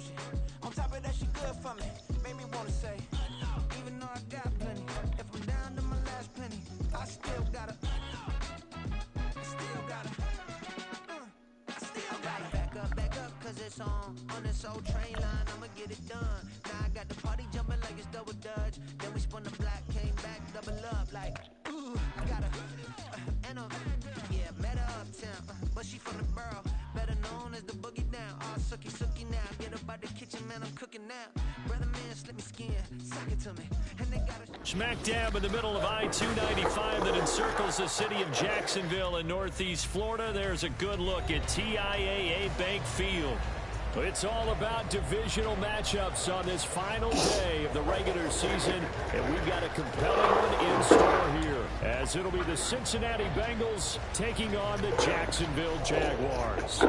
don't she? On top of that, she good for me. Made me wanna say, even though I got plenty, if I'm down to my last penny, I still gotta, back up, cause it's on this old train line, I'ma get it done. Now I got the party jumping like it's double dutch. Then we spun the block, came back, double up, like, ooh, I got her, yeah, met her uptown, but she from the borough, better known as the boogie down, all sookie now, get up out the kitchen, man, I'm cooking now, brother man, slip me skin, suck it to me, and they got a smack dab in the middle of I-295 that encircles the city of Jacksonville in Northeast Florida. There's a good look at TIAA Bank Field. It's all about divisional matchups on this final day of the regular season, and we've got a compelling one in store here, as it'll be the Cincinnati Bengals taking on the Jacksonville Jaguars.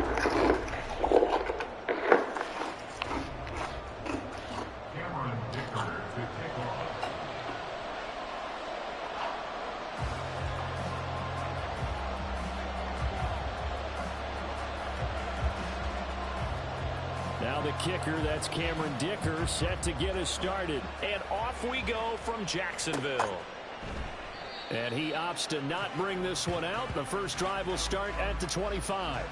Now the kicker, that's Cameron Dicker, set to get us started. And off we go from Jacksonville. And he opts to not bring this one out. The first drive will start at the 25.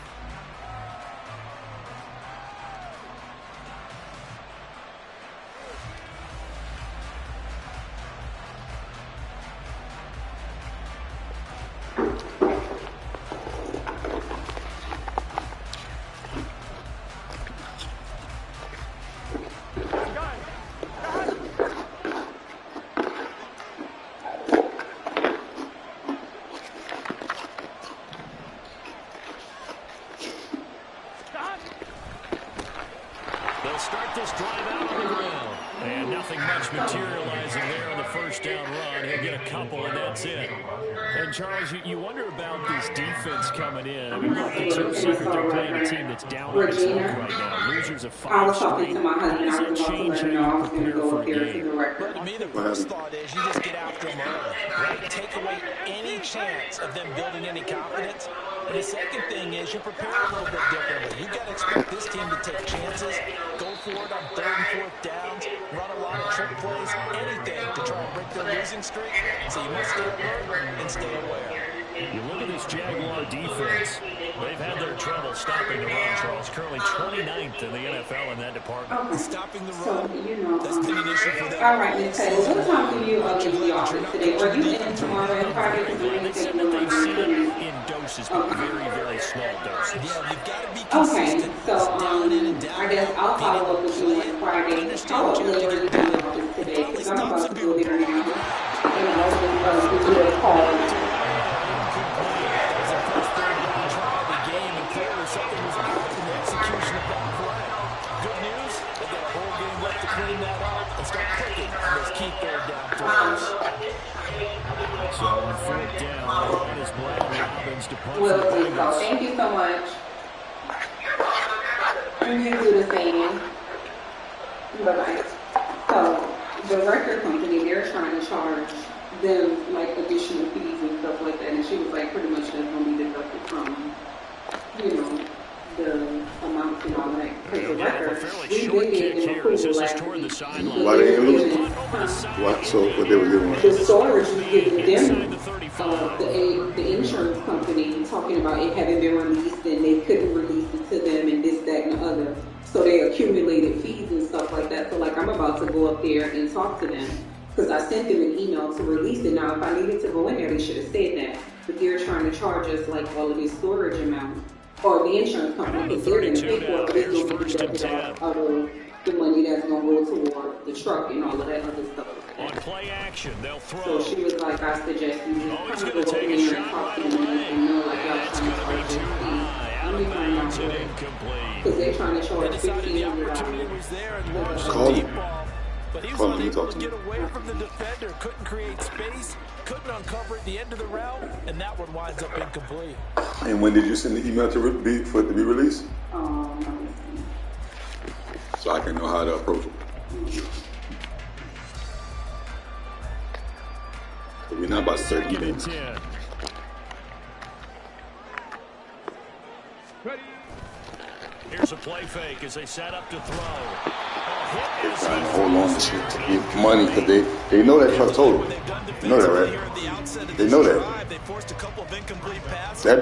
Start this drive out on the ground. And nothing much materializing there on the first down run. He'll get a couple, and that's it. And, Charles, you wonder about this defense coming in. I mean, look, it's no secret they're playing a team that's down on its luck right now. Losers of 5 straight. How does that change how you prepare for a game? Well, to me, the first thought is you just get after them early, right? Take away any chance of them building any confidence. And the second thing is you prepare a little bit differently. You've got to expect this team to take chances, go for it on 3rd and 4th downs, run a lot of trick plays, anything to try and break their losing streak. So you must stay alert and stay aware. You look at this Jaguar defense. They've had their trouble stopping the run, Charles. Currently 29th in the NFL in that department. Okay. Stopping the So, run, you know, that's been an issue for them. all right, Miss Taylor, what time do you leave the office today? Are you in tomorrow and Friday? They said that they've seen it in doses, but very, very small doses. Yeah, you've got to be Okay, consistent. so Down in and down. I guess I'll follow up with you on Friday. How early are you in the office today? Because I'm about to go there now. And do a call. Keep their down throws. So on 4th down, that is Brandon Robbins to punt for the Will do. So Bengals. thank you so much. And you do the same. Bye-bye. So the record company, they're trying to charge them like additional fees and stuff like that. And she was like, pretty much that's going to be deducted from, you know, the amounts and all that. They'll give up a fairly short kick here as this is toward the sideline. Why they didn't lose? What? So what they were giving? The storage was giving Inside them the 35. the insurance company talking about it having been released and they couldn't release it to them and this, that, and the other. So they accumulated fees and stuff like that. So like I'm about to go up there and talk to them because I sent them an email to release it. Now if I needed to go in there, they should have said that. But they're trying to charge us like all of this storage amount. Or the insurance company, because they're going to pay for it, but it's going to be deducted out of the money that's going to go toward the truck and all of that other stuff. On play action, they'll throw. So she was like, I suggest you He's kind going of to go take in a there and shot talk to right them away. and know like y'all That's trying going to to be charge too high. Out Let me of find bounds out and what. incomplete. Because they're trying to They charge decided the opportunity $1,500. was there and launched Call a him. deep ball. But he was Call him, unable talk to to get him. away from the defender, couldn't create space, couldn't uncover at the end of the route, and that one winds up incomplete. And when did you send the email to be for it to be released? So I can know how to approach it. So we're not about to start Give getting it 10. Here's a play fake as they set up to throw. They're trying to hold on to shit to get money because they know that truck total. You know that, right? They know that. That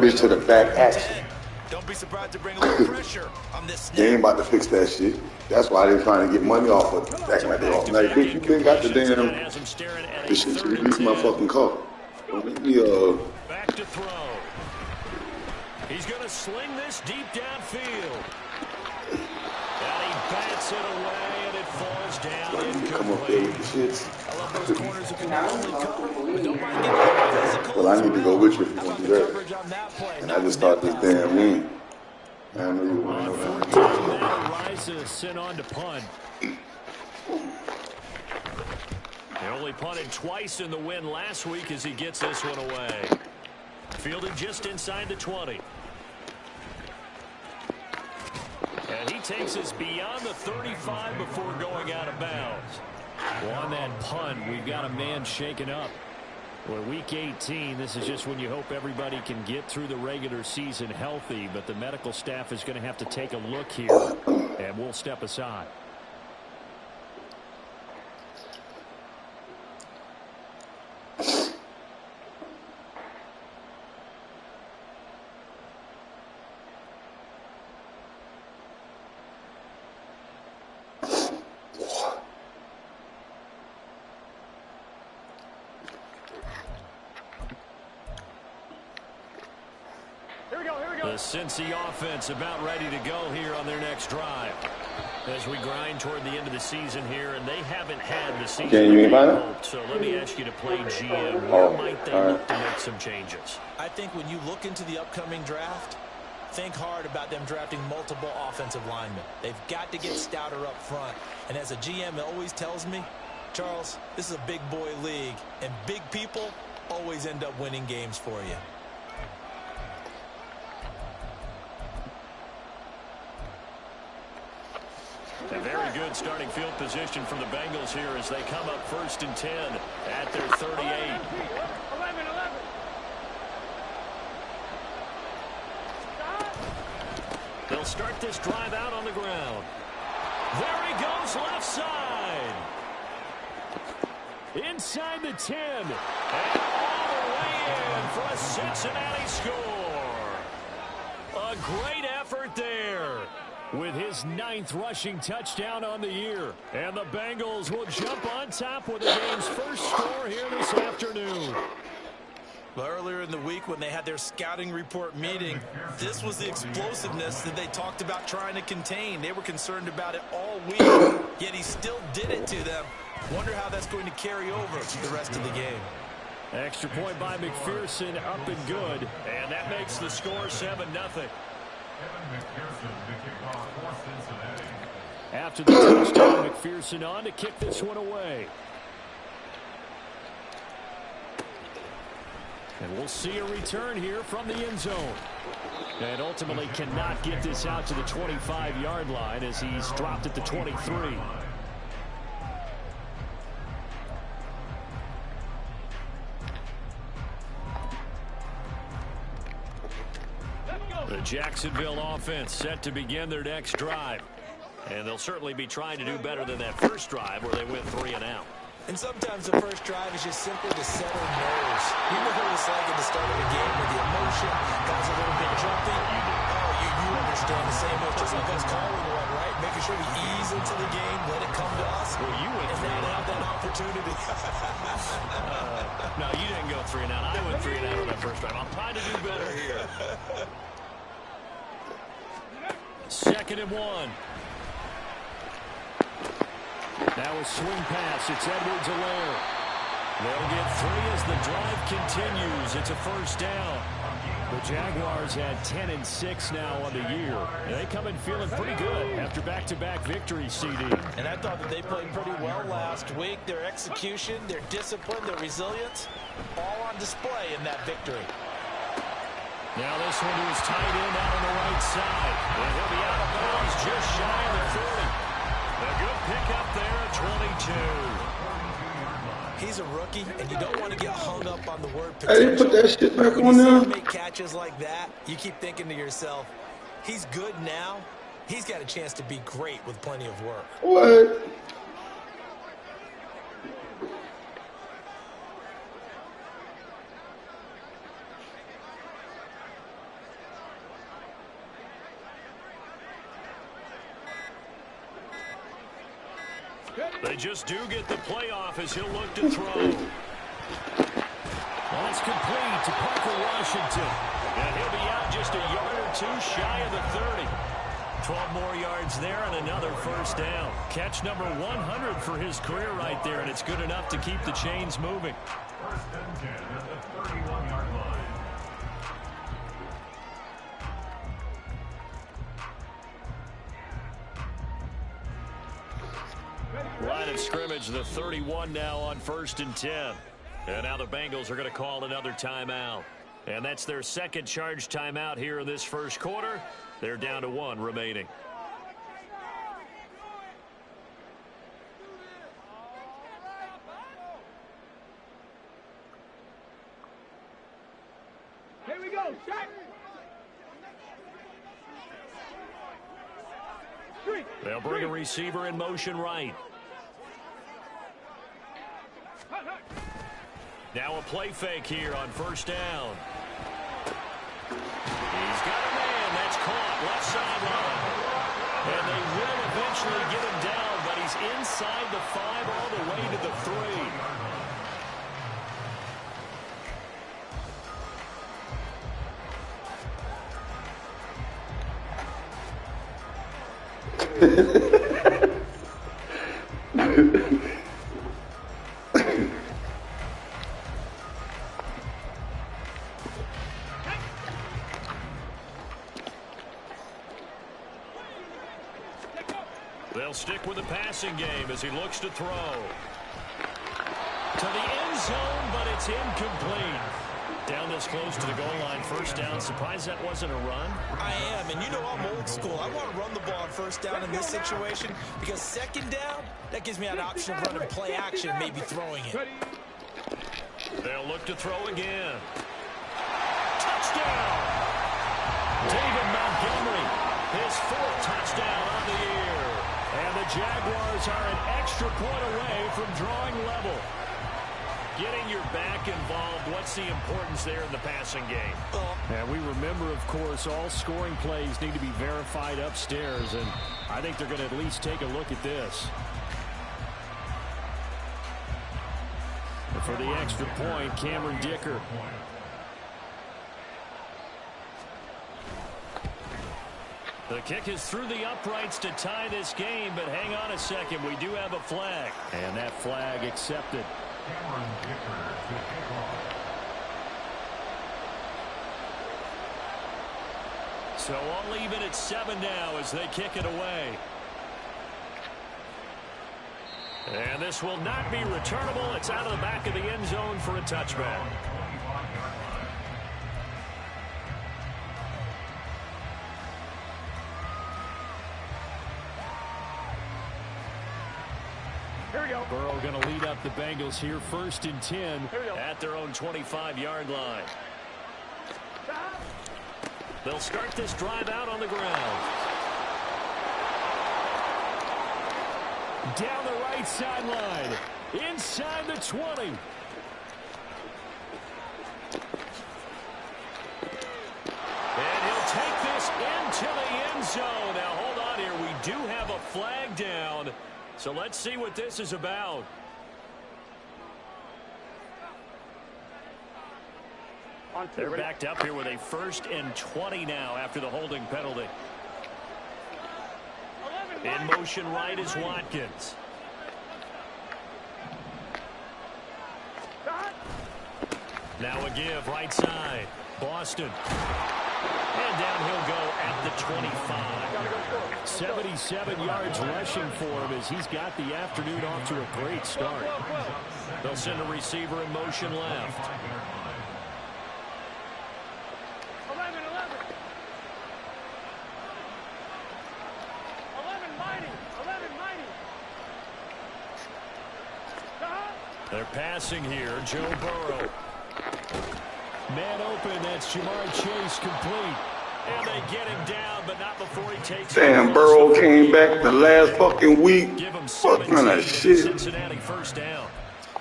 bitch to the back action. Don't be surprised to bring a little pressure on this. They ain't about to fix that shit. That's why they're trying to get money off of it. Acting like they off. Like, bitch, you been got the damn this shit to release my fucking car. Don't make me Back to throw. He's gonna sling this deep downfield. And he bats it away, and it falls down. You come up there with the shits. I love those corners who can not only cover, but don't mind getting physical. Well, I need to go with you if you're going to do that. And I just start this damn win. I know you want to know that. Rises sent on to punt. He only punted twice in the win last week as he gets this one away. Fielded just inside the 20. And he takes us beyond the 35 before going out of bounds. Well, on that punt, we've got a man shaken up. Well, week 18, this is just when you hope everybody can get through the regular season healthy, but the medical staff is going to have to take a look here, and we'll step aside. The Cincy offense about ready to go here on their next drive. As we grind toward the end of the season here, and they haven't had the season. Can you invite him? So let me ask you to play GM. Where might they look to make some changes? I think when you look into the upcoming draft, think hard about them drafting multiple offensive linemen. They've got to get stouter up front. And as a GM always tells me, Charles, this is a big boy league, and big people always end up winning games for you. A very good starting field position for the Bengals here as they come up 1st and 10 at their 38. They'll start this drive out on the ground. There he goes, left side. Inside the 10. And all the way in for a Cincinnati score. A great effort there, with his 9th rushing touchdown on the year. And the Bengals will jump on top with the game's first score here this afternoon. Well, earlier in the week when they had their scouting report meeting, this was the explosiveness that they talked about trying to contain. They were concerned about it all week, yet he still did it to them. Wonder how that's going to carry over the rest of the game. Extra point by McPherson, up and good. And that makes the score 7-0. After the touchdown, McPherson on to kick this one away. And we'll see a return here from the end zone. And ultimately cannot get this out to the 25-yard line as he's dropped at the 23. The Jacksonville offense set to begin their next drive. And they'll certainly be trying to do better than that first drive where they went 3 and out. And sometimes the first drive is just simply to settle nerves. You know what it's like at the start of a game with the emotion, guys a little bit jumpy. You understand the same as just like us calling one, right? Making sure we ease into the game, let it come to us. Well, you went and now have that opportunity. No, you didn't go 3 and out. I went 3 and out on that first drive. I'm trying to do better here. 2nd and 1. Now a swing pass. It's Edwards-Helaire. They'll get 3 as the drive continues. It's a first down. The Jaguars had 10-6 now on the year. They come in feeling pretty good after back-to-back victories, CD. And I thought that they played pretty well last week. Their execution, their discipline, their resilience, all on display in that victory. Now this one is tight end out on the right side. And he'll be out of bounds just shy of the 30. A good pickup there at 22. He's a rookie, and you don't want to get hung up on the word potential. I didn't put that shit back when on you now. make catches like that, you keep thinking to yourself, he's good now, he's got a chance to be great with plenty of work. What? They just do get the playoff as he'll look to throw. That's complete to Parker Washington. And he'll be out just a yard or two shy of the 30. 12 more yards there and another first down. Catch number 100 for his career right there, and it's good enough to keep the chains moving. First and 10 at the 31-yard line. Line of scrimmage, the 31 now on 1st and 10. And now the Bengals are going to call another timeout. And that's their second charge timeout here in this first quarter. They're down to 1 remaining. Here we go, shot. They'll bring a receiver in motion right. Now a play fake here on first down. He's got a man. That's caught left sideline. And they will eventually get him down, but he's inside the 5 all the way to the 3. They'll stick with the passing game as he looks to throw. To the end zone, but it's incomplete. Down this close to the goal line, first down. Surprised that wasn't a run? I am, and you know I'm old school. I want to run the ball on first down in this situation because second down, that gives me an option of running play action, maybe throwing it. They'll look to throw again. Touchdown! David Montgomery, his 4th touchdown on the year. And the Jaguars are an extra point away from drawing level. Getting your back involved, what's the importance there in the passing game? And we remember, of course, all scoring plays need to be verified upstairs, and I think they're going to at least take a look at this. And for the extra point, Cameron Dicker. The kick is through the uprights to tie this game, but hang on a second. We do have a flag. And that flag accepted. Cameron Dicker to kick off. So all even at 7 now as they kick it away. And this will not be returnable. It's out of the back of the end zone for a touchback. Burrow going to lead up the Bengals here, 1st and 10 at their own 25-yard line. They'll start this drive out on the ground. Down the right sideline, inside the 20. And he'll take this into the end zone. Now hold on here, we do have a flag down. So let's see what this is about. They're backed up here with a 1st and 20 now after the holding penalty. In motion right is Watkins. Now a give right side. Boston. And down he'll go at the 25. 77 yards rushing for him as he's got the afternoon off to a great start. They'll send a receiver in motion left. 11. They're passing here. Joe Burrow. Man open. That's Jamar Chase complete. And they get him down, but not before he takes Damn, Burrow came back the last fucking week. Give him What kind of shit? Cincinnati first down.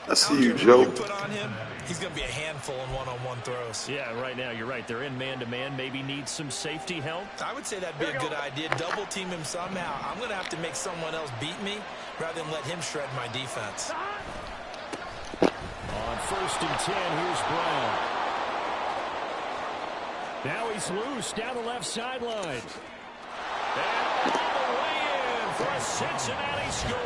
I see you, Joe. Put on him, he's going to be a handful in one-on-one throws. Yeah, right now, you're right. They're in man-to-man. Maybe need some safety help. I would say that'd be a good idea. Double team him somehow. I'm going to have to make someone else beat me rather than let him shred my defense. On 1st and 10, here's Brown. Now he's loose down the left sideline. And all the way in for a Cincinnati score.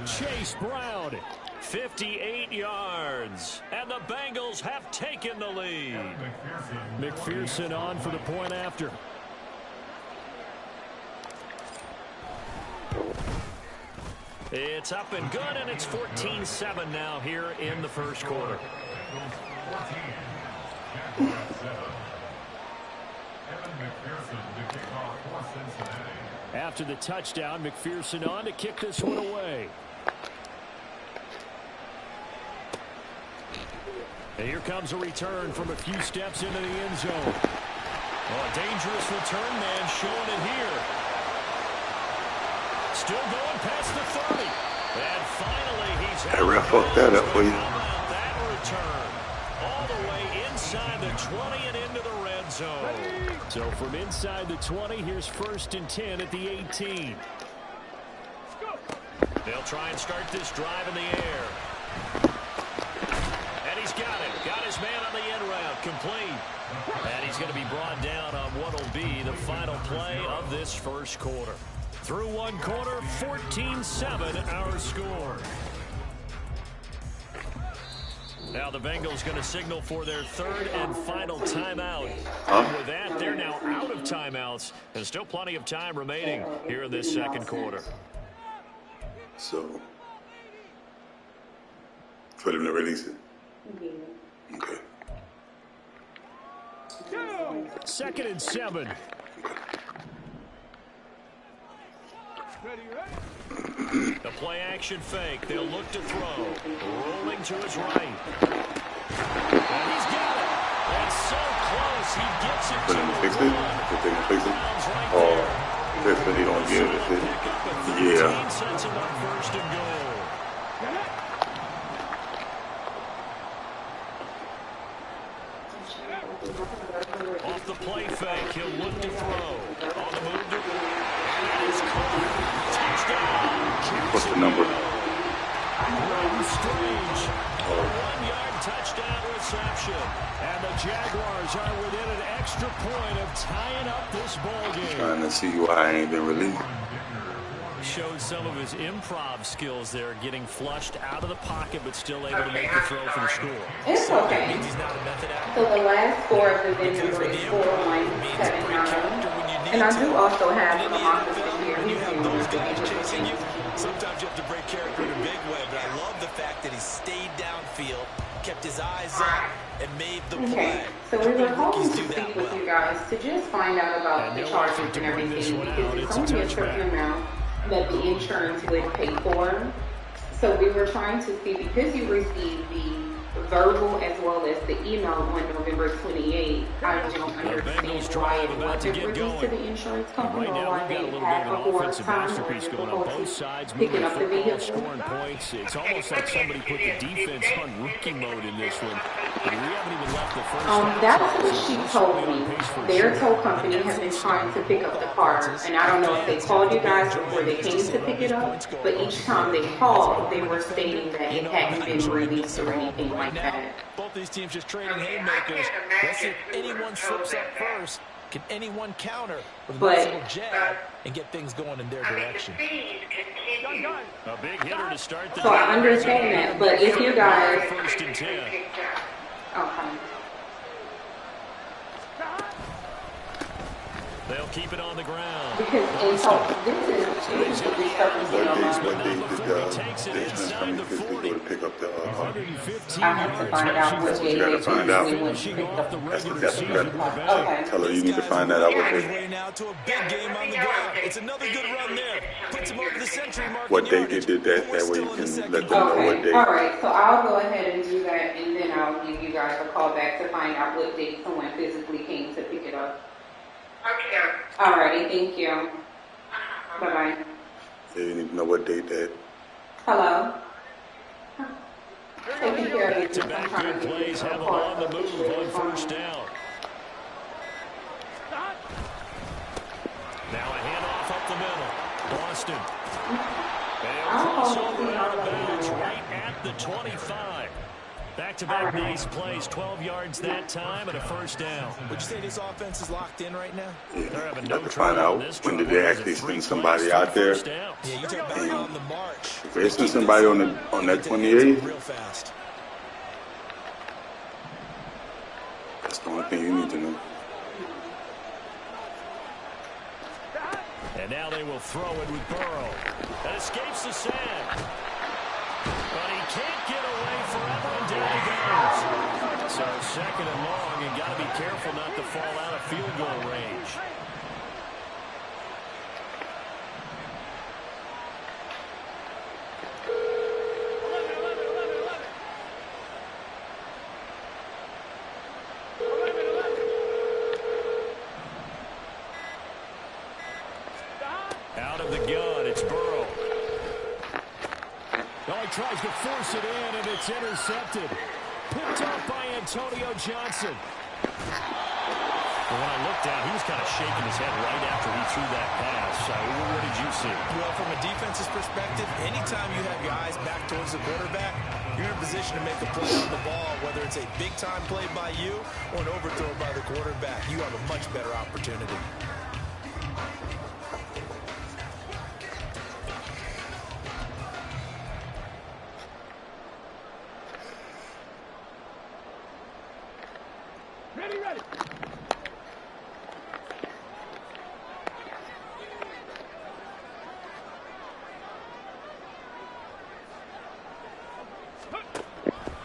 Chase Brown, 58 yards. And the Bengals have taken the lead. McPherson on for the point after. It's up and good, and it's 14-7 now here in the first quarter. After the touchdown, McPherson on to kick this one away. And here comes a return from a few steps into the end zone. Oh, a dangerous return man showing it here. Still going past the 30. And finally, he's That ref fucked that up for you. that return all the way inside the 20 and into the red zone. So from inside the 20, here's 1st and 10 at the 18. They'll try and start this drive in the air. And he's got it. Got his man on the end route. Complete. And he's going to be brought down on what will be the final play of this first quarter. Through one quarter, 14-7 our score. Now the Bengals going to signal for their 3rd and final timeout. And with that, they're now out of timeouts. There's still plenty of time remaining here in this second quarter. So, for them to release it? Yeah. Okay. 2nd and 7. The play action fake. They'll look to throw. Rolling to his right. And he's got it. That's so close. He gets it For to them to the fix it? one. If they can fix it? Right Or there. if they don't give it a shit? Yeah. 15 sets him up 1st and goal. Off the play fake, he'll look to throw. On the move to... And that is caught. Touchdown. What's the number? Braden Strange. A 1-yard touchdown reception. And the Jaguars are within an extra point of tying up this ball game. Trying to see why I ain't been released. Showed some of his improv skills there, getting flushed out of the pocket, but still able to make the throw for the score. It's okay. So the last 4 of the VIN number is 4179. And I do also have the Marcus here. He's Have those guys doing chasing you. Sometimes you have to break character in a big way, but I love the fact that he stayed downfield, kept his eyes up, and made the play. Okay, so we were hoping Rookies to do that speak with well. you guys to just find out about And the no charges effort to and bring this everything, one because out. it's It's a only a certain touchback. amount that the insurance would pay for. So we were trying to see, because you received the verbal as well as the email on November 28th, I don't Bengals understand why drive it about to wasn't get released to going. the insurance company, Right or now, why we've got a they little bit had of an before offensive time or masterpiece going on both sides, moving picking the up the football, vehicle. scoring points. It's almost like somebody put the defense on rookie mode in this one. And we haven't even left the first half. That's what So she we're told certainly me. on pace for a Their shot. tow company has been trying to pick up the car, and I don't know if they called you guys before they came to pick it up, but each time they called, they were stating that it hadn't been released or anything like that. Both these teams just trading haymakers. Let's see if anyone slips up first. Can anyone counter with a But- nice little jab and get things going in their direction? A big hitter to start the So I understand that, but if you guys, 1st and 10. okay. They'll keep it on the ground. Because in total, this is usually something on What my day did the insurance company physically go to pick up the car? 115 I have to find out what day You gotta they find out. usually went to finishing pick off up. the That's regular that's season. Okay. Tell her you need to find that out what His day. way now to a big game on the ground. It's another good run there. Puts him over the century mark. What in day yardage. they did that? And we're That way you still in the can second let them know quarter. what Okay, day. all right, so I'll go ahead and do that, and then I'll give you guys a call back to find out what date someone physically came to pick it Alrighty, thank you. Bye-bye. They didn't even know what date that. Hello? Taking care of business. I'm Back-to-back trying good to get plays this have them report on the up. move on first down. Now a handoff up the middle. Boston. They'll cross over out of bounds right at the 25. Back-to-back nice plays, 12 yards that time and a first down. Would you say this offense is locked in right now? Yeah, They're having you no have to trouble find on out this when drive. did they What is actually it, 3 send somebody plays, out 3 there. first downs. Yeah, you talk about on the march. If they send somebody on that 28, Real fast. that's the only thing you need to know. And now they will throw it with Burrow. That escapes the sand. But he can't get away forever, and down he goes. So second and long, you got to be careful not to fall out of field goal range. Out of the gun, it's Burrow. Oh, he tries to force it in, and it's intercepted. Picked up by Antonio Johnson. Well, when I looked down, he was kind of shaking his head right after he threw that pass. What did you see? Well, from a defense's perspective, anytime you have your eyes back towards the quarterback, you're in a position to make a play on the ball, whether it's a big-time play by you or an overthrow by the quarterback. You have a much better opportunity. Ready, ready.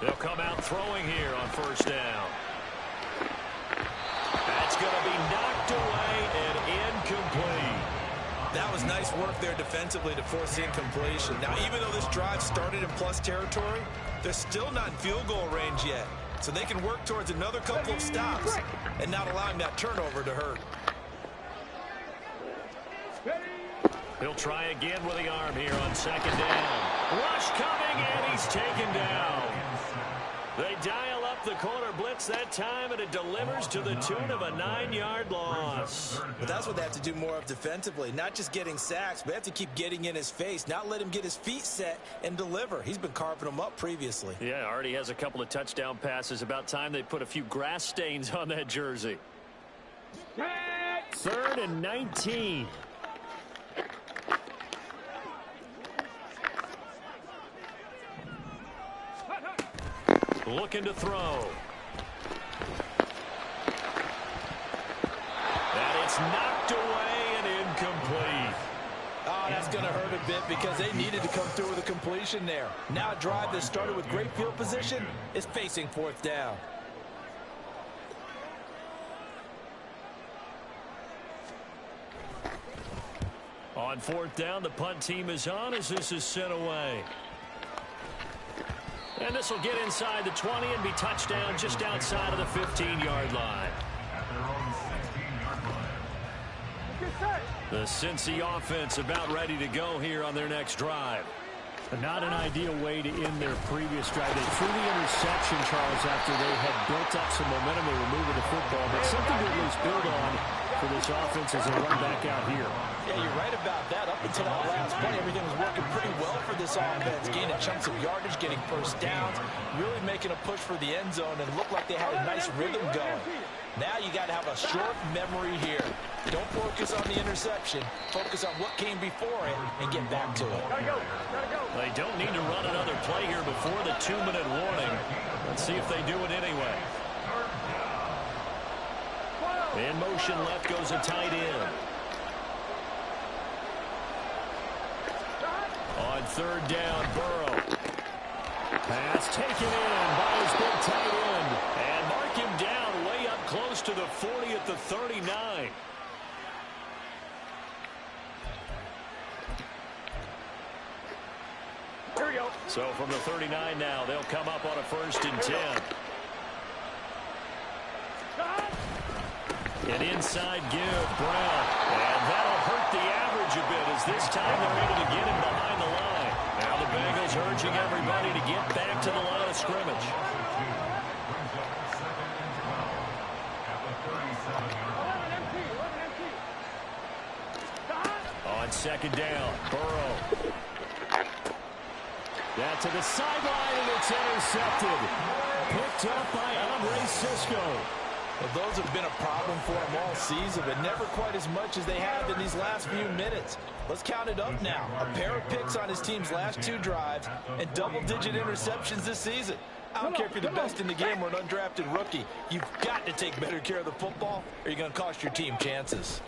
They'll come out throwing here on first down. That's going to be knocked away and incomplete. That was nice work there defensively to force the incompletion. Now, even though this drive started in plus territory, they're still not in field goal range yet. So they can work towards another couple of stops and not allowing that turnover to hurt. He'll try again with the arm here on second down. Rush coming, and he's taken down. They dial up the corner blitz that time, and it delivers to the tune of a 9-yard loss. But that's what they have to do more of defensively. Not just getting sacks, but they have to keep getting in his face, not let him get his feet set and deliver. He's been carving them up previously. Yeah, already has a couple of touchdown passes. About time they put a few grass stains on that jersey. 3rd and 19. Looking to throw. And it's knocked away and incomplete. Oh, that's going to hurt a bit because they needed to come through with a completion there. Now a drive that started with great field position is facing 4th down. On 4th down, the punt team is on as this is sent away. And this will get inside the 20 and be touchdown just outside of the 15-yard line. At their own 16-yard line. The Cincy offense about ready to go here on their next drive. Not an ideal way to end their previous drive. They threw the interception, Charles, after they had built up some momentum. They were moving the football, but something to at least build on for this offense as they run back out here. Yeah, you're right about that. Up until that last play, everything was working pretty well for this offense. Gaining chunks of yardage, getting first downs, really making a push for the end zone, and looked like they had a nice rhythm going. Now you got to have a short memory here. Don't focus on the interception. Focus on what came before it and get back to it. They don't need to run another play here before the 2-minute warning. Let's see if they do it anyway. In motion left goes a tight end. On 3rd down, Burrow. Pass taken in by his big tight end. And mark him down way up close to the 40 at the 39. Here we go. So from the 39 now, they'll come up on a 1st and 10. An inside give, Brown. And that'll hurt the average a bit as this time they're able to get him behind the line. Now the Bengals urging everybody to get back to the line of scrimmage. 2nd down, Burrow. That to the sideline, and it's intercepted. Picked up by Andre Cisco. Well, those have been a problem for them all season, but never quite as much as they have in these last few minutes. Let's count it up now. A pair of picks on his team's last 2 drives and double-digit interceptions this season. I don't care if you're the best in the game or an undrafted rookie. You've got to take better care of the football, or you're going to cost your team chances.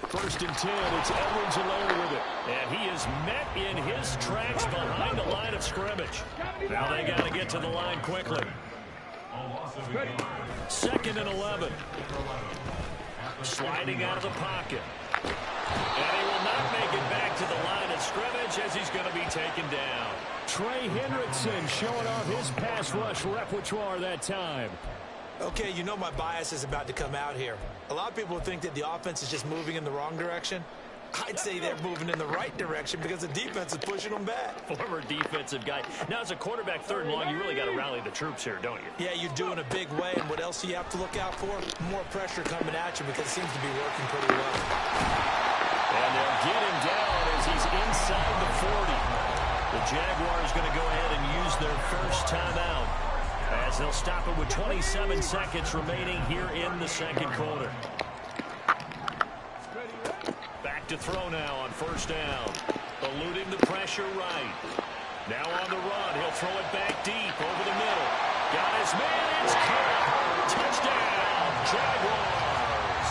1st and 10, it's Edwards-Helaire with it. And he is met in his tracks behind the line of scrimmage. Now they got to get to the line quickly. 2nd and 11. Sliding out of the pocket. And he will not make it back to the line of scrimmage as he's going to be taken down. Trey Hendrickson showing off his pass rush repertoire that time. Okay, you know my bias is about to come out here. A lot of people think that the offense is just moving in the wrong direction. I'd say they're moving in the right direction because the defense is pushing them back. Former defensive guy. Now, as a quarterback 3rd and long, you really got to rally the troops here, don't you? Yeah, you're doing a big way, and what else do you have to look out for? More pressure coming at you because it seems to be working pretty well. And they'll get him down as he's inside the 40. The Jaguars going to go ahead and use their first timeout as they'll stop it with 27 seconds remaining here in the 2nd quarter. Back to throw now on 1st down. Eluding the pressure right. Now on the run. He'll throw it back deep over the middle. Got his man. It's caught. Touchdown, Jaguars.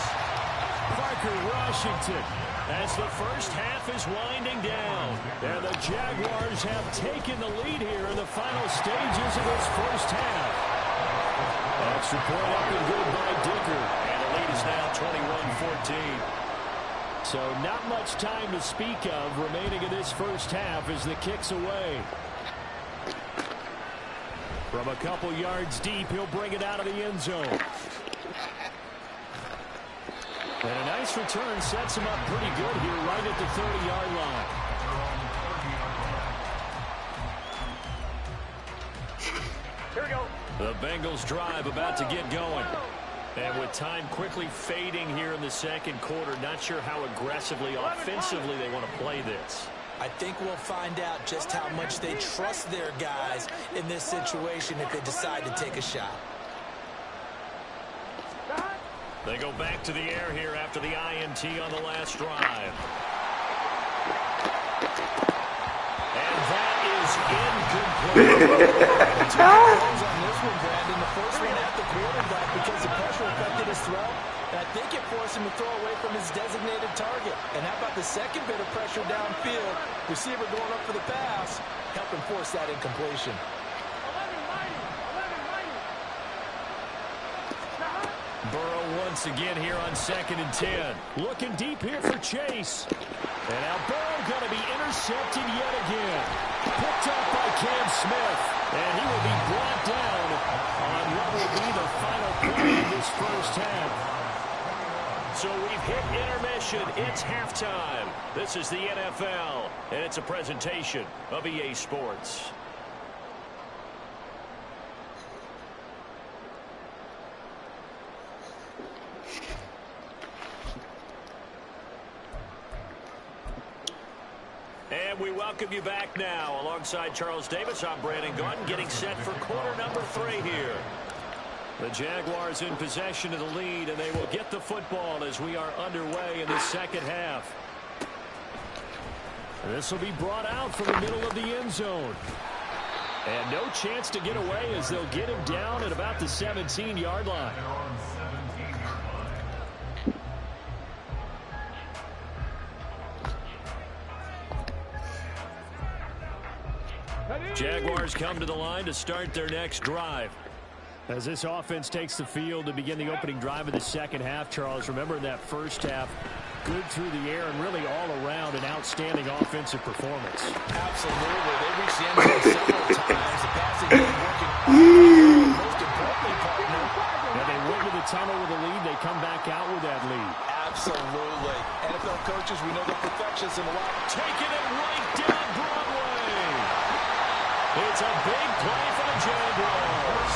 Parker Washington as the first half is winding down. And the Jaguars have taken the lead here in the final stages of this first half. Extra point up and good by Dicker. And the lead is now 21-14. So not much time to speak of remaining in this first half as the kick's away. From a couple yards deep, he'll bring it out of the end zone. And a nice return sets him up pretty good here right at the 30-yard line. Here we go. The Bengals drive about to get going. And with time quickly fading here in the 2nd quarter, not sure how aggressively, offensively they want to play this. I think we'll find out just how much they trust their guys in this situation if they decide to take a shot. They go back to the air here after the INT on the last drive. And that is incomplete. Two throws on this one, Brandon. The first one at the quarterback because the pressure affected his throw. And I think it forced him to throw away from his designated target. And how about the second bit of pressure downfield? Receiver going up for the pass, helping force that incompletion. Burrow once again here on 2nd and 10. Looking deep here for Chase. And now Burrow going to be intercepted yet again. Picked up by Cam Smith. And he will be brought down on what will be the final play in this first half. So we've hit intermission. It's halftime. This is the NFL, and it's a presentation of EA Sports. And we welcome you back now. Alongside Charles Davis, I'm Brandon Gaudin, getting set for quarter number 3 here. The Jaguars in possession of the lead, and they will get the football as we are underway in the 2nd half. This will be brought out from the middle of the end zone. And no chance to get away as they'll get him down at about the 17-yard line. Jaguars come to the line to start their next drive. As this offense takes the field to begin the opening drive of the 2nd half, Charles, remember in that first half, good through the air and really all around an outstanding offensive performance. Absolutely. They reached the end zone several times. The passing game working. Most importantly, partner. And they went to the tunnel with a lead. They come back out with that lead. Absolutely. NFL coaches, we know they're perfectionists in a lot. Taking it right down Broadway. It's a big play for the Jaguars.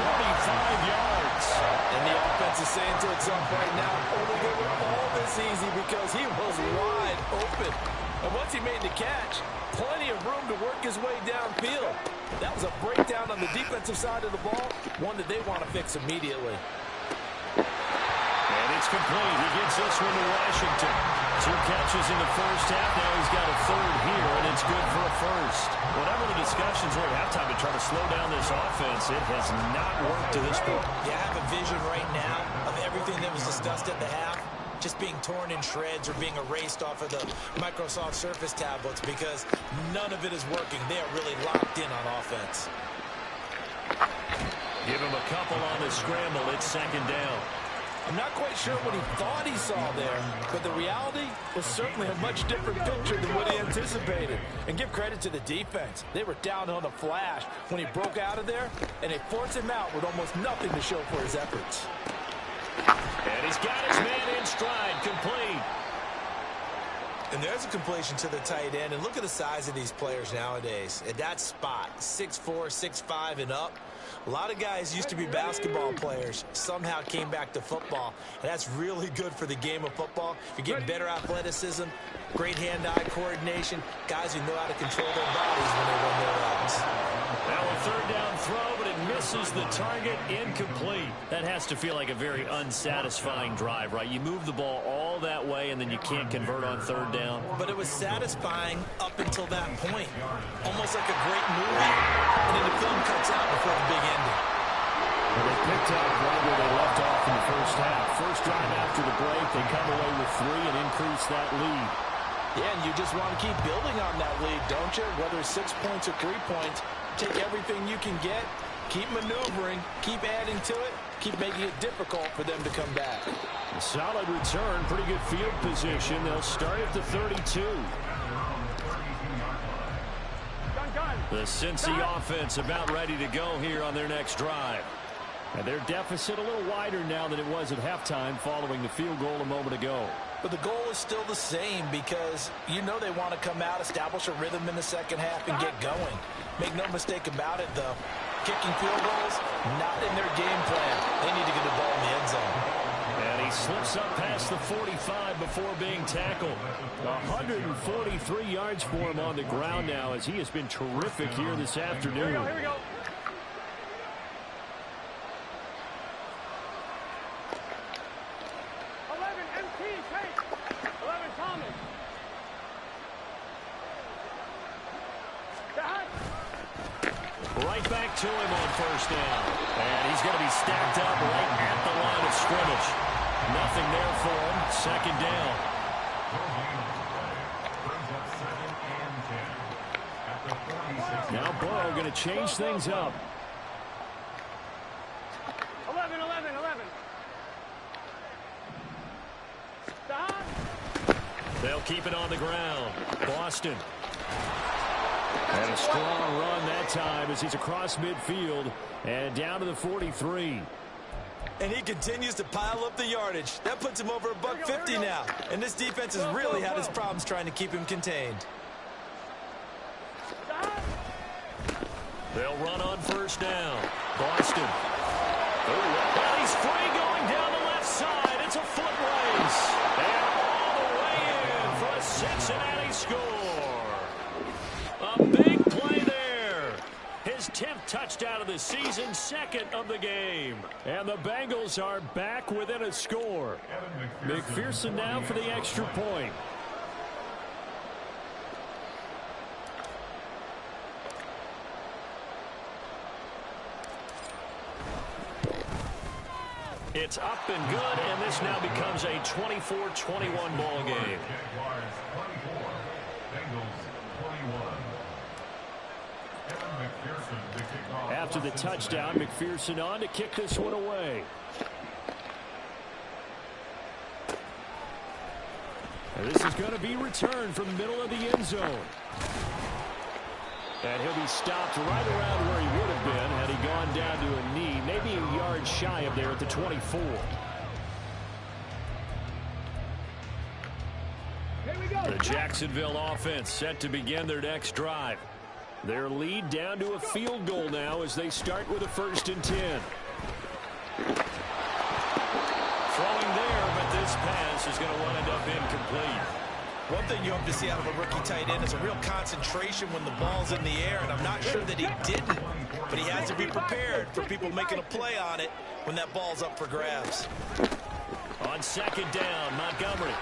45 yards. And the offense is saying to itself right now, only they were all this easy because he was wide open. And once he made the catch, plenty of room to work his way downfield. That was a breakdown on the defensive side of the ball, one that they want to fix immediately. And it's complete. He gets this one to Washington. 2 catches in the first half. Now he's got a third here, and it's good for a first. Whatever the discussions were at halftime to try to slow down this offense, it has not worked to this point. Yeah, I have a vision right now of everything that was discussed at the half just being torn in shreds or being erased off of the Microsoft Surface tablets because none of it is working. They are really locked in on offense. Give him a couple on the scramble. It's second down. I'm not quite sure what he thought he saw there, but the reality was certainly a much different picture than what he anticipated. And give credit to the defense. They were down on a flash when he broke out of there, and they forced him out with almost nothing to show for his efforts. And he's got his man in stride, complete. And there's a completion to the tight end. And look at the size of these players nowadays. At that spot, 6'4", 6'5", and up. A lot of guys used to be basketball players, somehow came back to football, and that's really good for the game of football. You're getting better athleticism, great hand-eye coordination, guys who know how to control their bodies when they run their routes. Now a third down throw, but it misses the target, incomplete. That has to feel like a very unsatisfying drive, right? You move the ball all that way, and then you can't convert on third down. But it was satisfying up until that point. Almost like a great movie, and then the film cuts out before the big ending. Well, they picked up right where they left off in the first half. First drive after the break, they come away with 3 and increase that lead. Yeah, and you just want to keep building on that lead, don't you? Whether it's 6 points or 3 points, take everything you can get, keep maneuvering, keep adding to it, keep making it difficult for them to come back. A solid return, pretty good field position. They'll start at the 32. The Cincy offense about ready to go here on their next drive. And their deficit a little wider now than it was at halftime following the field goal a moment ago. But the goal is still the same because you know they want to come out, establish a rhythm in the second half, and get going. Make no mistake about it, though. Kicking field goals, not in their game plan. They need to get the ball in the end zone. And he slips up past the 45 before being tackled. 143 yards for him on the ground now as he has been terrific here this afternoon. Here we go. Right back to him on first down. And he's going to be stacked up right at the line of scrimmage. Nothing there for him. Second down. Now Burrow going to change things up. 11. Stop. They'll keep it on the ground. Boston. And a strong run that time as he's across midfield and down to the 43. And he continues to pile up the yardage. That puts him over $150 now. And this defense has really had its problems trying to keep him contained. They'll run on first down. Boston. Well, he's free going down the left side. It's a foot race. And all the way in for a Cincinnati score. A big play there. His 10th touchdown of the season, second of the game. And the Bengals are back within a score. McPherson now for the extra point. It's up and good, and this now becomes a 24-21 ball game. After the touchdown, McPherson on to kick this one away. And this is going to be returned from the middle of the end zone. And he'll be stopped right around where he would have been had he gone down to a knee, maybe a yard shy of there at the 24. The Jacksonville offense set to begin their next drive. Their lead down to a field goal now as they start with a 1st and 10. Throwing there, but this pass is going to wind up incomplete. One thing you hope to see out of a rookie tight end is a real concentration when the ball's in the air, and I'm not sure that he didn't, but he has to be prepared for people making a play on it when that ball's up for grabs. On 2nd down, Montgomery.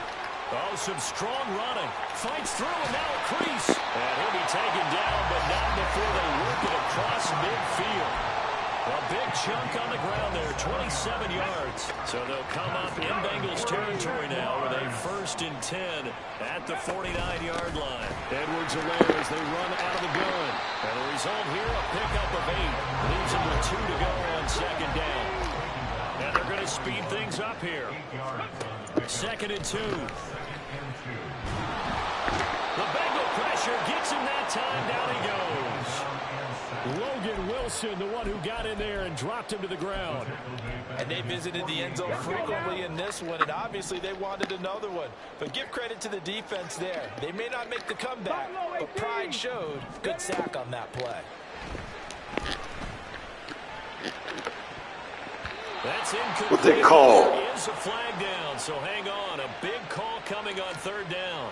Oh, some strong running. Fights through, and now a crease. And he'll be taken down, but not before they work it across midfield. A big chunk on the ground there, 27 yards. So they'll come up in Bengals territory now with a 1st and 10 at the 49-yard line. Edwards-Helaire as they run out of the gun. And the result here, a pickup of 8. Leaves them with 2 to go on 2nd down. And they're going to speed things up here. 2nd and 2. The Bengal pressure gets him that time. Down he goes. Logan Wilson, the one who got in there and dropped him to the ground. And they visited the end zone frequently in this one, and obviously they wanted another one. But give credit to the defense there. They may not make the comeback, but pride showed. Good sack on that play. That's incomplete. What they call? There is a flag down, so hang on. A big call coming on 3rd down.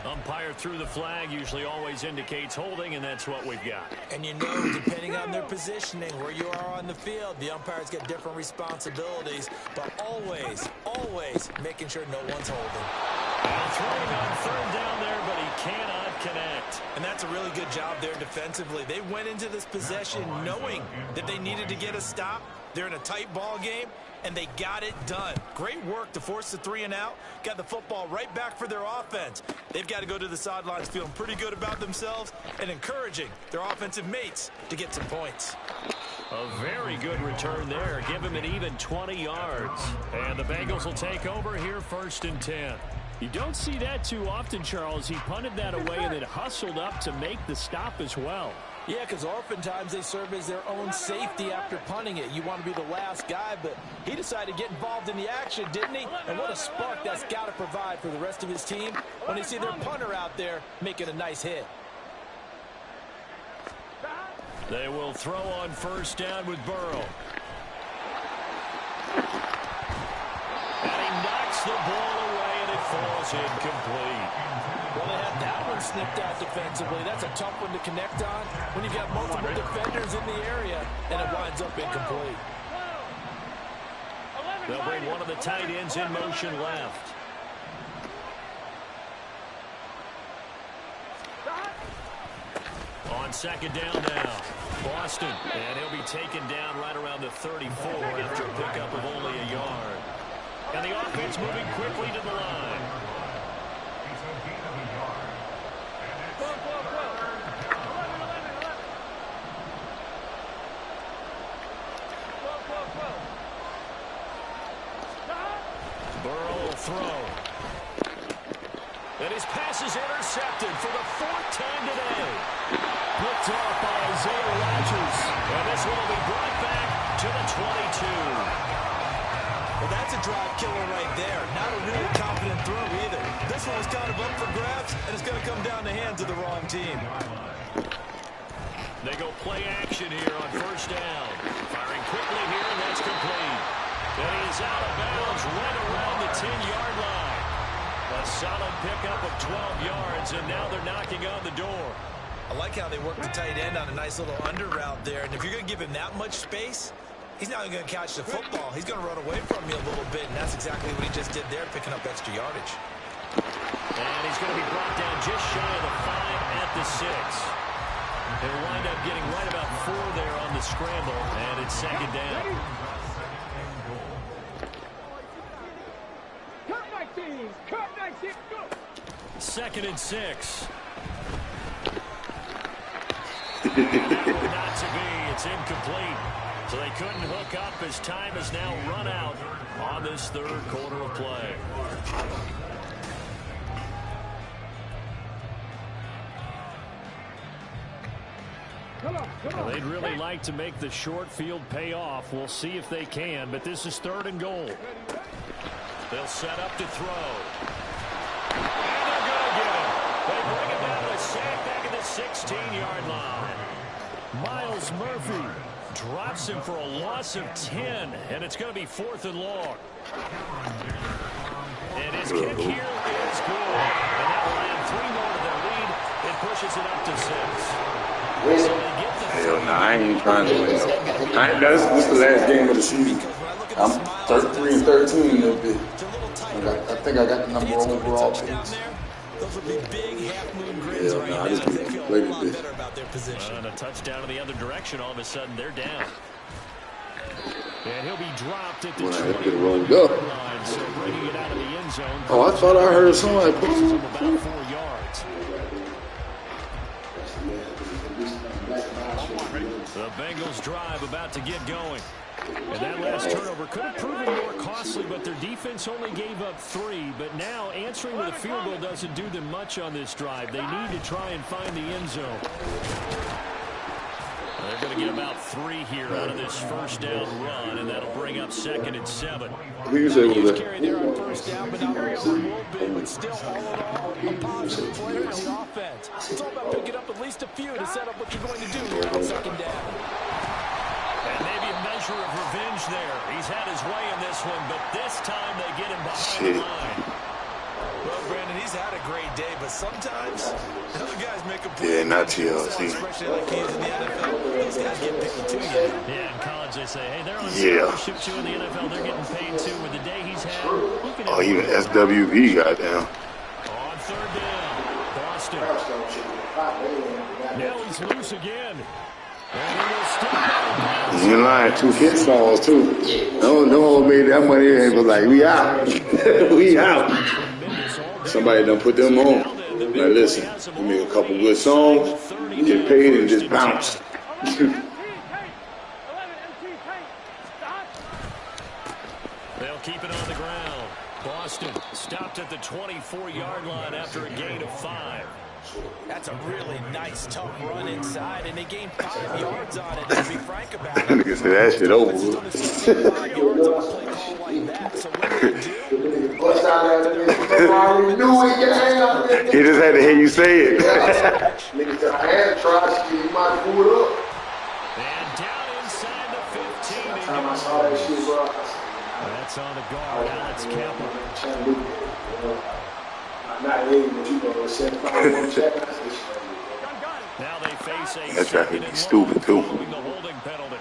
Umpire threw the flag, usually always indicates holding, and that's what we've got. And you know, depending on their positioning, where you are on the field, the umpires get different responsibilities, but always, always making sure no one's holding. Well, throwing on 3rd down there, but he cannot connect. And that's a really good job there defensively. They went into this possession knowing that they needed to get a stop. They're in a tight ball game, and they got it done. Great work to force the 3 and out. Got the football right back for their offense. They've got to go to the sidelines feeling pretty good about themselves and encouraging their offensive mates to get some points. A very good return there. Give him an even 20 yards. And the Bengals will take over here 1st and 10. You don't see that too often, Charles. He punted that away and then hustled up to make the stop as well. Yeah, because oftentimes they serve as their own safety after punting it. You want to be the last guy, but he decided to get involved in the action, didn't he? And what a spark that's got to provide for the rest of his team when they see their punter out there making a nice hit. They will throw on 1st down with Burrow. And he knocks the ball away, and it falls incomplete. Well, they had that one snipped out defensively. That's a tough one to connect on when you've got multiple defenders in the area, and it winds up incomplete. They'll bring one of the tight ends in motion left. On 2nd down now, Boston. And he'll be taken down right around the 34 after a pickup of only a yard. And the offense moving quickly to the line. Burrow will throw. And his pass is intercepted for the 4th time today. Picked off by Isaiah Rodgers. And this one will be brought back to the 22. Well, that's a drive killer right there. Not a really confident throw either. This one was kind of up for grabs, and it's going to come down the hands of the wrong team. They go play action here on 1st down. Firing quickly here, and that's complete. And he is out of bounds right around the 10-yard line. A solid pickup of 12 yards, and now they're knocking on the door. I like how they work the tight end on a nice little under route there. And if you're going to give him that much space, he's not going to catch the football. He's going to run away from you a little bit, and that's exactly what he just did there, picking up extra yardage. And he's going to be brought down just shy of the 5 at the 6. He'll wind up getting right about 4 there on the scramble, and it's 2nd down. Cut my team! Cut my team! Go! 2nd and 6. Not to be. It's incomplete. So they couldn't hook up as time has now run out on this 3rd quarter of play. Well, they'd really like to make the short field pay off. We'll see if they can, but this is 3rd and goal. They'll set up to throw. And they're going to get him. They bring him down to a sack back at the 16-yard line. Miles Murphy drops him for a loss of 10, and it's going to be 4th and long. And his kick here is good. And that will add 3 more to their lead. It pushes it up to 6. So they get the Hell no, I ain't even trying to win. This is the last game of the season. I'm 33 and 13 a little bit. I think I got the number overall picks. Those would be big half-moon grins right now. I just They feel a played lot a bit. better about their position. And a touchdown in the other direction. All of a sudden, they're down. And he'll be dropped at the 20-yard line. So bringing it out of the end zone. Oh, I thought I heard somebody put From about 4 yards. The Bengals drive about to get going. And that last turnover could have proven more costly, but their defense only gave up 3. But now answering with a field goal doesn't do them much on this drive. They need to try and find the end zone. They're going to get about 3 here out of this first down run, and that'll bring up 2nd and 7. Who you say was that? Carry there on first down, but not where we will be, but still all in all, a positive player in the offense. It's all about picking up at least a few to set up what you're going to do here on 2nd down. And maybe a measure of revenge there. He's had his way in this one, but this time they get him behind the line. Well, Brandon, he's had a great day, but sometimes other guys make a play. Yeah, not TLC. Especially like he is in the NFL. Those guys get picky too, Yeah, in college they say, hey, they're on Yeah. scholarship too. In the NFL, they're getting paid too. With the day he's had, you can Oh, even SWV got down. on 3rd down, Boston. Now he's loose again. And he will stop. You ain't lying, 2 hit songs too. No one made that money and was like, we out. We out. Somebody done put them on. Now listen, you make a couple good songs, you get paid and just bounce. They'll keep it on the ground. Boston stopped at the 24-yard line after a gain of 5. That's a really nice, tough run inside, and they gained 5 yards on it. To be frank about it, Nigga said that shit over with. 5 yards on a play call like that. So what do they do? He just had to hear you say it. And down inside the 15. That's on the guard, Alex Kappa. Now they face a That traffic 2nd be and stupid, 1 too. following the holding penalty.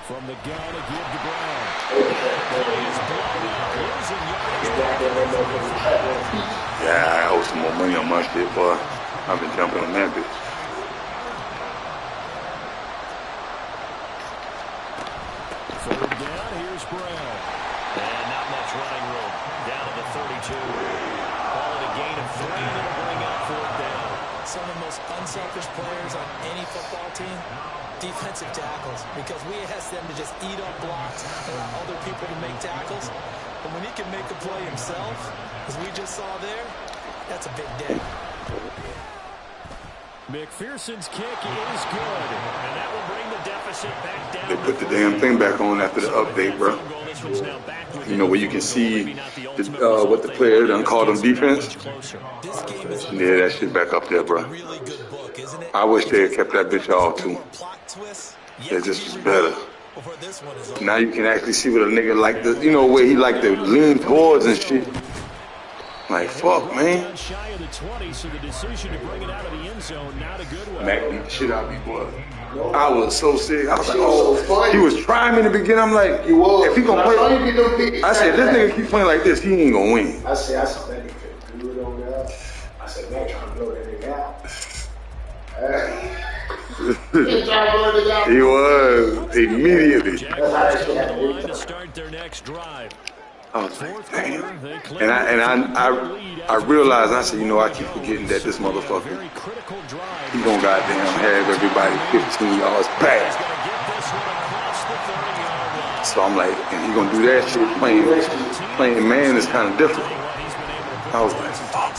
From the gun to give to Brown. Play is blown up, losing yardage. Yeah, I owe some more money on my shit, boy. I've been jumping on that bitch. Third down, here's Brown. And not much running room. Down to the 32. Call it a gain of 3, and it'll bring up 4th down. Some of the most unselfish players on any football team, defensive tackles, because we ask them to just eat up blocks and allow other people to make tackles. But when he can make the play himself, as we just saw there, that's a big day. McPherson's kick is good, and that will bring the deficit back down. They put the damn thing back on after the update, bro. You know, where you can see what the player done called them defense. Yeah, that shit back up there, bro. I wish they had kept that bitch off, too. It just was better. Now you can actually see what a nigga like the, you know, where he like to lean towards and shit. Like, fuck, man. Shy of the 20, so the decision to bring it out of the end zone, not a good one. Mac beat the shit out of me, boy. I was so sick. I was like, oh, he was trying me in the beginning. I'm like, if he gonna play, I said, this nigga keep playing like this, he ain't gonna win. I said that nigga could do it on there. I said, Mac trying to blow that nigga out. He was immediately. Jaguars come to the line to start their next drive. I was like, damn. And I realized, I said, you know, I keep forgetting that this motherfucker, he gonna goddamn have everybody 15 yards back. So I'm like, and he gonna do that shit, playing man is kind of different. I was like, fuck.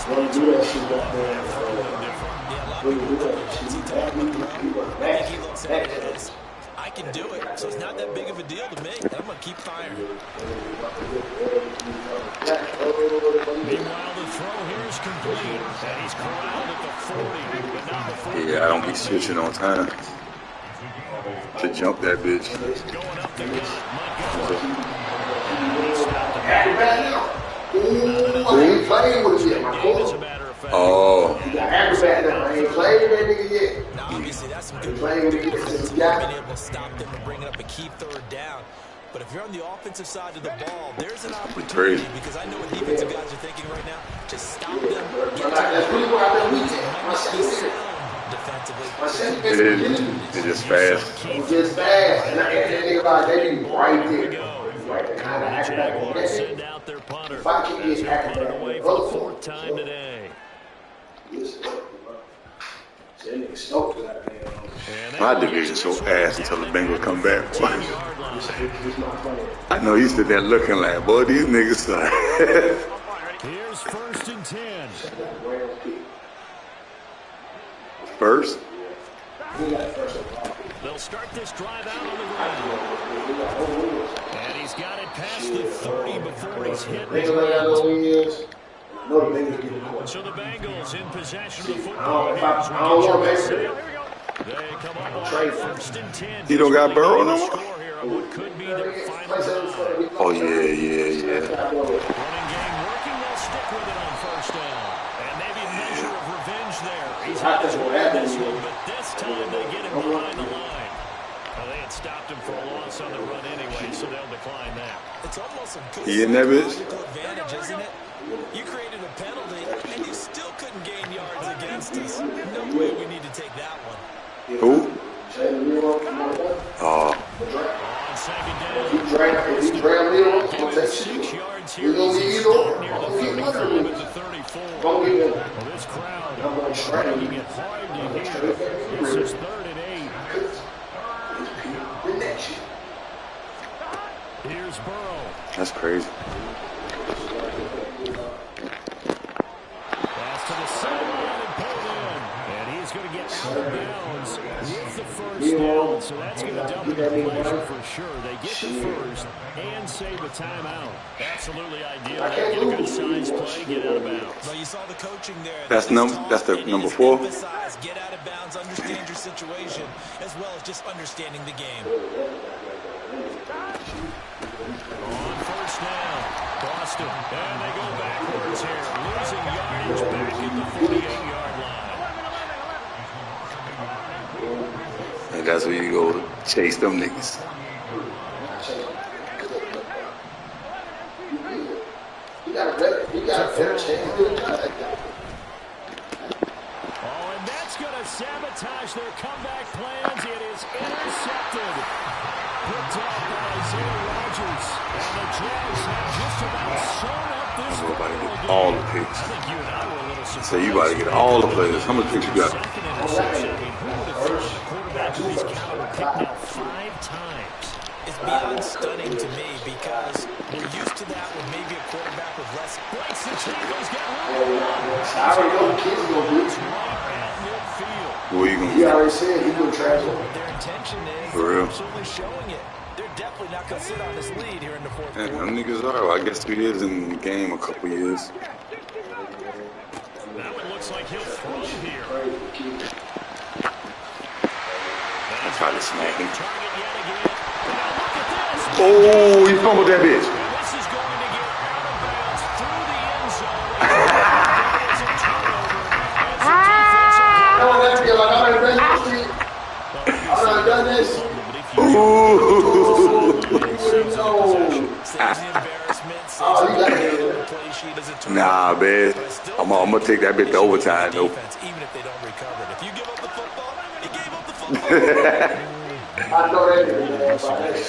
pocket, once he tied him up, I think he looks at it as, I can do it, so it's not that big of a deal to me. I'm going to keep firing. Meanwhile, the throw here is complete, and he's corralled at the 40, but not before. Yeah, I don't be switching on time to jump that bitch. Going up the gut, Montgomery. Ooh, I ain't playing with him yet, my Game, as a boy. matter of fact. Oh, You got aggravated now. I ain't playing with that nigga yet. Now, obviously, that's some good Playing with being him since he got able to stop them and bring up a key third down. But if you're on the offensive side of the ball, there's an opportunity because I know what defensive guys are thinking right now. Just stop them. That's really what I've been weak at. My second Defensively. My second it is. It's just fast. It's just fast. And that nigga about they be right there. Right there. Kind of acrobatic on that Send shit. out their punter. If I can As get they punt it acrobatic away on for the the other fourth time today. That nigga stoked out there. My division's so ass until the Bengals come back. I know you stood there looking like, boy, these niggas suck. Here's 1st and 10. First? They'll start this drive out on the ground. And he's got it past the 30 before he's hit. So the Bengals in possession of the football. I don't know, man. They come up on 1st and 10. He don't got Burrow no more? Score here on what could be their final drive. Oh, yeah. Running game working, they'll stick with it on 1st down. And maybe a measure of revenge there. He's had his way in this one, but this time they get him behind the line. Well, they had stopped him for a loss on the run anyway, so they'll decline that. It's almost a good He in that bitch? advantage, isn't it? You created a penalty, and you still couldn't gain yards against us. No way we need to take that one. Who? Oh, On 2nd down, If he dram me on, I'm gonna take 6 shit. yards We here. gonna He's get either. near I'm the gonna get 35 one. at the 34. Don't get one. Well, this crowd I'm gonna try making it hard to hear. This is 3rd and 8. Here's Burrow. that's crazy. Pass to the sideline and pulled in. And he's going to get out of bounds with the 1st down. So that's going to double the pressure for sure. They get the 1st and save a timeout. Absolutely ideal. Get a good size play, get out of bounds. Well, you saw the coaching there. That's the number 4. Emphasize, get out of bounds, understand your situation, as well as just understanding the game. On 1st down, Boston. And they go backwards here. Losing yardage back at the 48-yard line. And that's where you go chase them niggas. You got a better chance. Oh, and that's going to sabotage their comeback plans. It is intercepted. Picked up by Isaiah Rodgers. And the Jags have just about sewn up this Everybody football get game. all the picks. I think you and I were a little surprised. So you about to get all the players. How many picks you got? Second interception. I mean, who would have thought the quarterback who he's counted picked now 5 times? It's beyond stunning to me because we're used to that with maybe a quarterback with less. Breaks the tackles, got room. I already know the kids gonna do it. At midfield. Who are you going He to already said he gonna transfer. Their intention is For real? absolutely showing it. They're definitely not going to sit on this lead here in the fourth get? quarter. Them niggas are. I guess 2 years in the game, a couple years. That one looks like he'll throw here. I tried to smack him. Target yet again. Now look at this. Oh, he fumbled that bitch. And this is going to get out of bounds through the end zone. It's a turnover as the defensive I want that to get like I done done this. I done done this. Ooh. Saves the embarrassment, saves Oh, you got the it. on the play sheet as a turnover. Nah, man. I'm gonna take that bit to overtime, though. Defense, even if they don't recover it. If you give up the football, you gave up the football. I know that nigga, man, about that shit.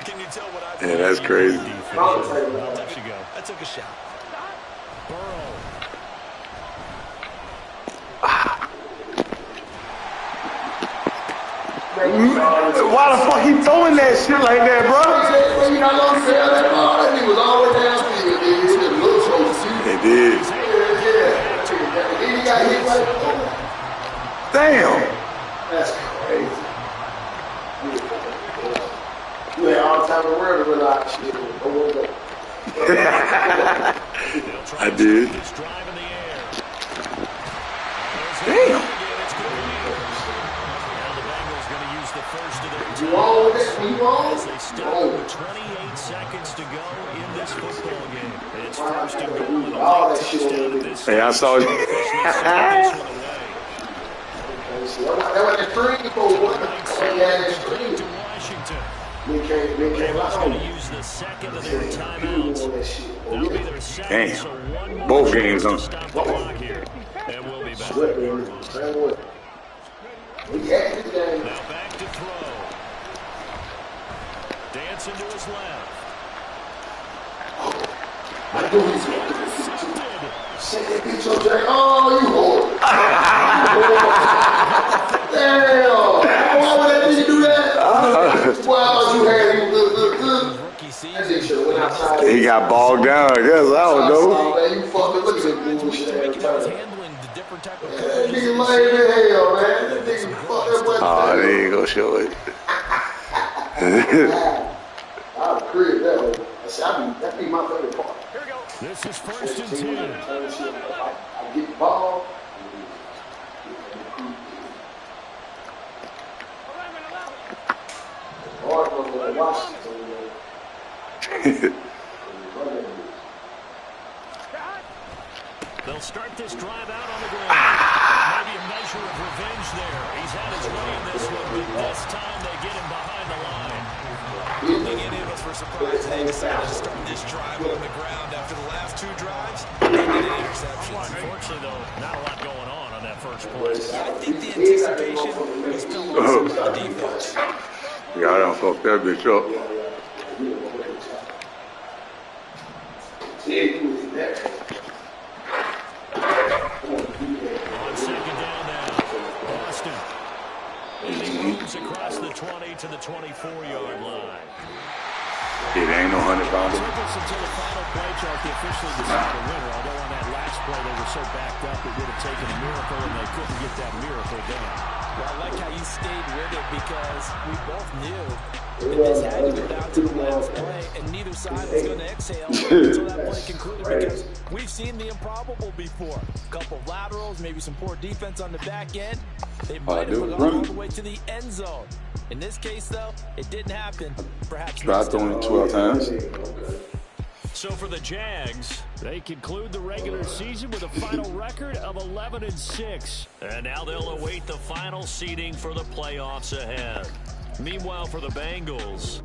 Can you tell what I Yeah, that's crazy. I'll tell you what. There she go. I took a shot. Burrow. Why the fuck he throwing that shit like that, bro? Well, you not gonna sell that ball. That nigga was all the way downfield. He just looked so cute. It did. Yeah. He got got hit like Damn. that's crazy. You had all the time in the world to realize shit. I did. Damn. You wrong with that? You wrong? They start with 28 seconds to go in this football game. It's first and goal. All that shit on this. Hey, I saw you. That was the three for what? Yeah, that's three. To Washington. They came out Going on to use the second of their timeouts. that shit. That'll be their second. Damn. So one more Both chance games, to huh? stop the clock here. And we'll be back. Sweat, baby. Same way. We had this game. Now back to throw. Dancing to his left. I do this. Shake that bitch up, Jay. Oh, you whore. Damn. Why would that bitch do that? Wow, you had him good. That bitch should have went outside. He got bogged down, I guess. I don't know. Man, you fucking look at that bullshit. Handling the different type of That nigga lame as hell, man. That nigga fuck that boy. Oh, there you go, show it. I'll crib that one. That'd be my favorite part. This is first and 10. I get the ball. Hard one for Washington. They'll start this drive out on the ground. Maybe a measure of revenge there. He's had his way in this one, but this time they get him behind the line. I don't think any of us were surprised they decided to start this drive on the ground after the last two drives. They did interceptions. Unfortunately, though, not a lot going on that first play. I think the anticipation was still on the defense. Yeah, I done fucked that bitch up. On second down now, Boston. And he moves across the 20 to the 24-yard line. It ain't no 100-pounder. Circles until the final play chart to officially decide the winner. Although on that last play they were so backed up it would have taken a miracle and they couldn't get that miracle done. Well, I like how you stayed with it because we both knew that this had to go down to the last play, and neither side was going to exhale until that play concluded because we've seen the improbable before. A couple of laterals, maybe some poor defense on the back end. They might have gone all the way to the end zone. In this case, though, it didn't happen. Perhaps Tried throwing 12 times. So for the Jags, they conclude the regular season with a final record of 11-6. And now they'll await the final seeding for the playoffs ahead. Meanwhile, for the Bengals,